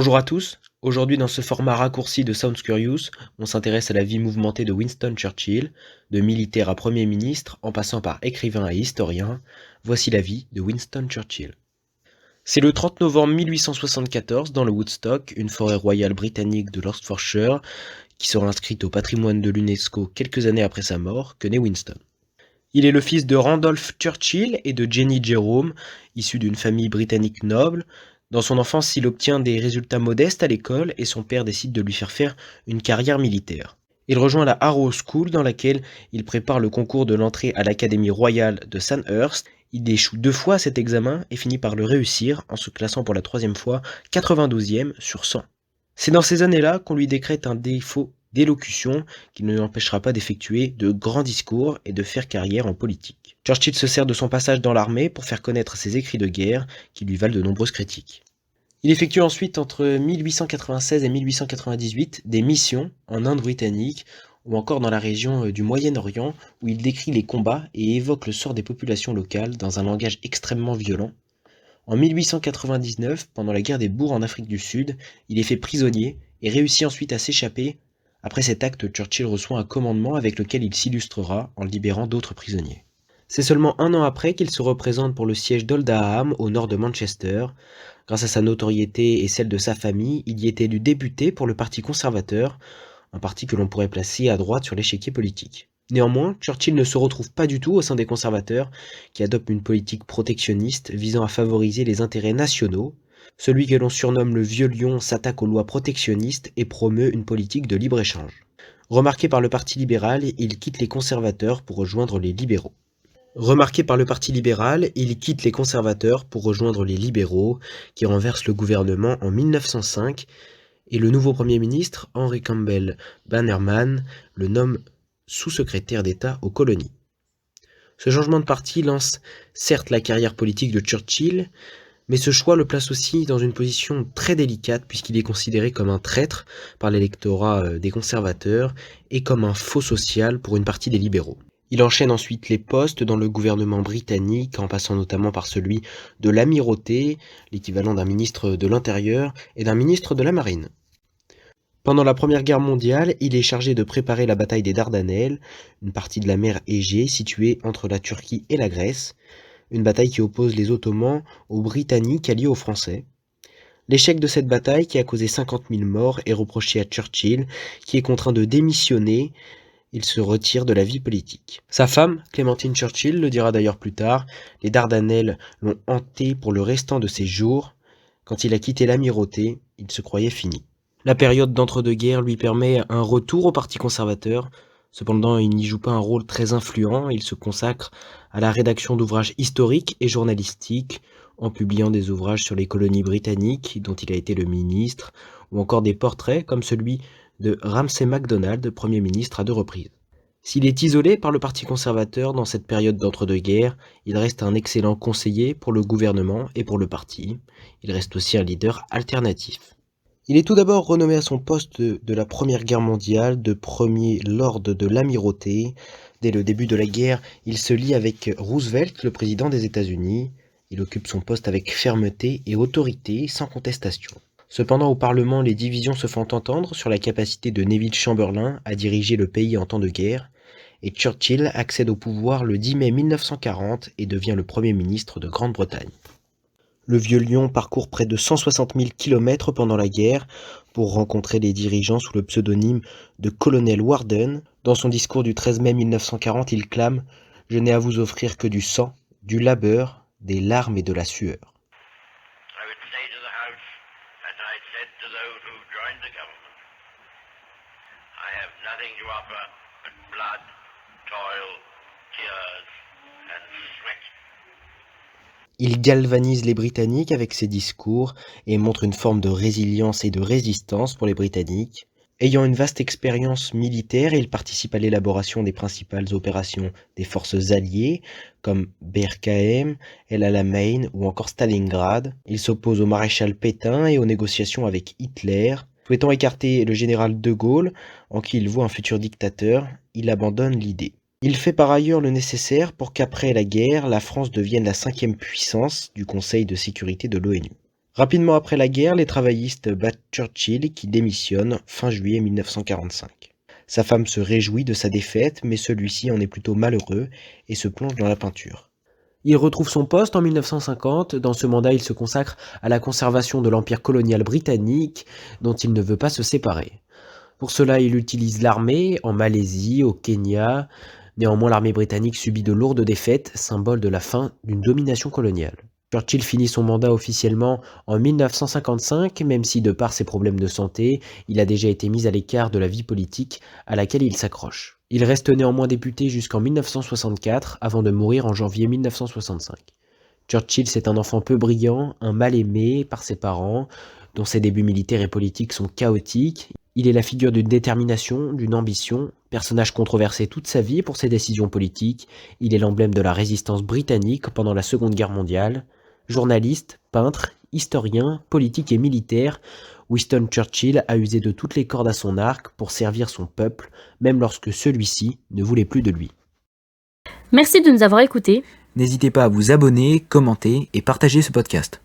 Bonjour à tous, aujourd'hui dans ce format raccourci de Sounds Curious, on s'intéresse à la vie mouvementée de Winston Churchill, de militaire à Premier ministre en passant par écrivain et historien. Voici la vie de Winston Churchill. C'est le 30 novembre 1874 dans le Woodstock, une forêt royale britannique de l'Oxfordshire, qui sera inscrite au patrimoine de l'UNESCO quelques années après sa mort, que naît Winston. Il est le fils de Randolph Churchill et de Jenny Jerome, issu d'une famille britannique noble. Dans son enfance, il obtient des résultats modestes à l'école et son père décide de lui faire une carrière militaire. Il rejoint la Harrow School dans laquelle il prépare le concours de l'entrée à l'Académie royale de Sandhurst. Il échoue 2 fois à cet examen et finit par le réussir en se classant pour la 3e fois 92e sur 100. C'est dans ces années-là qu'on lui décrète un défaut d'élocution qui ne l'empêchera pas d'effectuer de grands discours et de faire carrière en politique. Churchill se sert de son passage dans l'armée pour faire connaître ses écrits de guerre qui lui valent de nombreuses critiques. Il effectue ensuite entre 1896 et 1898 des missions en Inde britannique ou encore dans la région du Moyen-Orient où il décrit les combats et évoque le sort des populations locales dans un langage extrêmement violent. En 1899, pendant la guerre des Boers en Afrique du Sud, il est fait prisonnier et réussit ensuite à s'échapper. Après cet acte, Churchill reçoit un commandement avec lequel il s'illustrera en libérant d'autres prisonniers. C'est seulement un an après qu'il se représente pour le siège d'Oldham, au nord de Manchester. Grâce à sa notoriété et celle de sa famille, il y est élu député pour le Parti conservateur, un parti que l'on pourrait placer à droite sur l'échiquier politique. Néanmoins, Churchill ne se retrouve pas du tout au sein des conservateurs, qui adoptent une politique protectionniste visant à favoriser les intérêts nationaux. Celui que l'on surnomme le Vieux Lion s'attaque aux lois protectionnistes et promeut une politique de libre-échange. Remarqué par le Parti libéral, il quitte les conservateurs pour rejoindre les libéraux. Qui renversent le gouvernement en 1905, et le nouveau Premier ministre, Henry Campbell Bannerman, le nomme sous-secrétaire d'État aux colonies. Ce changement de parti lance certes la carrière politique de Churchill, mais ce choix le place aussi dans une position très délicate puisqu'il est considéré comme un traître par l'électorat des conservateurs et comme un faux social pour une partie des libéraux. Il enchaîne ensuite les postes dans le gouvernement britannique en passant notamment par celui de l'amirauté, l'équivalent d'un ministre de l'Intérieur et d'un ministre de la Marine. Pendant la Première Guerre mondiale, il est chargé de préparer la bataille des Dardanelles, une partie de la mer Égée située entre la Turquie et la Grèce, une bataille qui oppose les Ottomans aux Britanniques alliés aux Français. L'échec de cette bataille, qui a causé 50 000 morts, est reproché à Churchill, qui est contraint de démissionner. Il se retire de la vie politique. Sa femme, Clémentine Churchill, le dira d'ailleurs plus tard, les Dardanelles l'ont hanté pour le restant de ses jours. Quand il a quitté l'amirauté, il se croyait fini. La période d'entre-deux-guerres lui permet un retour au Parti conservateur. Cependant, il n'y joue pas un rôle très influent, il se consacre à la rédaction d'ouvrages historiques et journalistiques, en publiant des ouvrages sur les colonies britanniques dont il a été le ministre, ou encore des portraits comme celui de Ramsay MacDonald, Premier ministre à 2 reprises. S'il est isolé par le Parti conservateur dans cette période d'entre-deux-guerres, il reste un excellent conseiller pour le gouvernement et pour le parti. Il reste aussi un leader alternatif. Il est tout d'abord renommé à son poste de la Première Guerre mondiale de premier lord de l'amirauté. Dès le début de la guerre, il se lie avec Roosevelt, le président des États-Unis. Il occupe son poste avec fermeté et autorité, sans contestation. Cependant, au Parlement, les divisions se font entendre sur la capacité de Neville Chamberlain à diriger le pays en temps de guerre, et Churchill accède au pouvoir le 10 mai 1940 et devient le Premier ministre de Grande-Bretagne. Le Vieux Lion parcourt près de 160 000 km pendant la guerre pour rencontrer les dirigeants sous le pseudonyme de Colonel Warden. Dans son discours du 13 mai 1940, il clame « Je n'ai à vous offrir que du sang, du labeur, des larmes et de la sueur ». Il galvanise les Britanniques avec ses discours et montre une forme de résilience et de résistance pour les Britanniques. Ayant une vaste expérience militaire, il participe à l'élaboration des principales opérations des forces alliées, comme BRKM, El Alamein ou encore Stalingrad. Il s'oppose au maréchal Pétain et aux négociations avec Hitler. Souhaitant écarter le général de Gaulle, en qui il voit un futur dictateur, il abandonne l'idée. Il fait par ailleurs le nécessaire pour qu'après la guerre, la France devienne la 5e puissance du Conseil de sécurité de l'ONU. Rapidement après la guerre, les travaillistes battent Churchill qui démissionne fin juillet 1945. Sa femme se réjouit de sa défaite, mais celui-ci en est plutôt malheureux et se plonge dans la peinture. Il retrouve son poste en 1950. Dans ce mandat, il se consacre à la conservation de l'empire colonial britannique, dont il ne veut pas se séparer. Pour cela, il utilise l'armée en Malaisie, au Kenya. Néanmoins, l'armée britannique subit de lourdes défaites, symbole de la fin d'une domination coloniale. Churchill finit son mandat officiellement en 1955, même si de par ses problèmes de santé, il a déjà été mis à l'écart de la vie politique à laquelle il s'accroche. Il reste néanmoins député jusqu'en 1964, avant de mourir en janvier 1965. Churchill, c'est un enfant peu brillant, un mal aimé par ses parents, dont ses débuts militaires et politiques sont chaotiques. Il est la figure d'une détermination, d'une ambition, personnage controversé toute sa vie pour ses décisions politiques. Il est l'emblème de la résistance britannique pendant la Seconde Guerre mondiale. Journaliste, peintre, historien, politique et militaire, Winston Churchill a usé de toutes les cordes à son arc pour servir son peuple, même lorsque celui-ci ne voulait plus de lui. Merci de nous avoir écoutés. N'hésitez pas à vous abonner, commenter et partager ce podcast.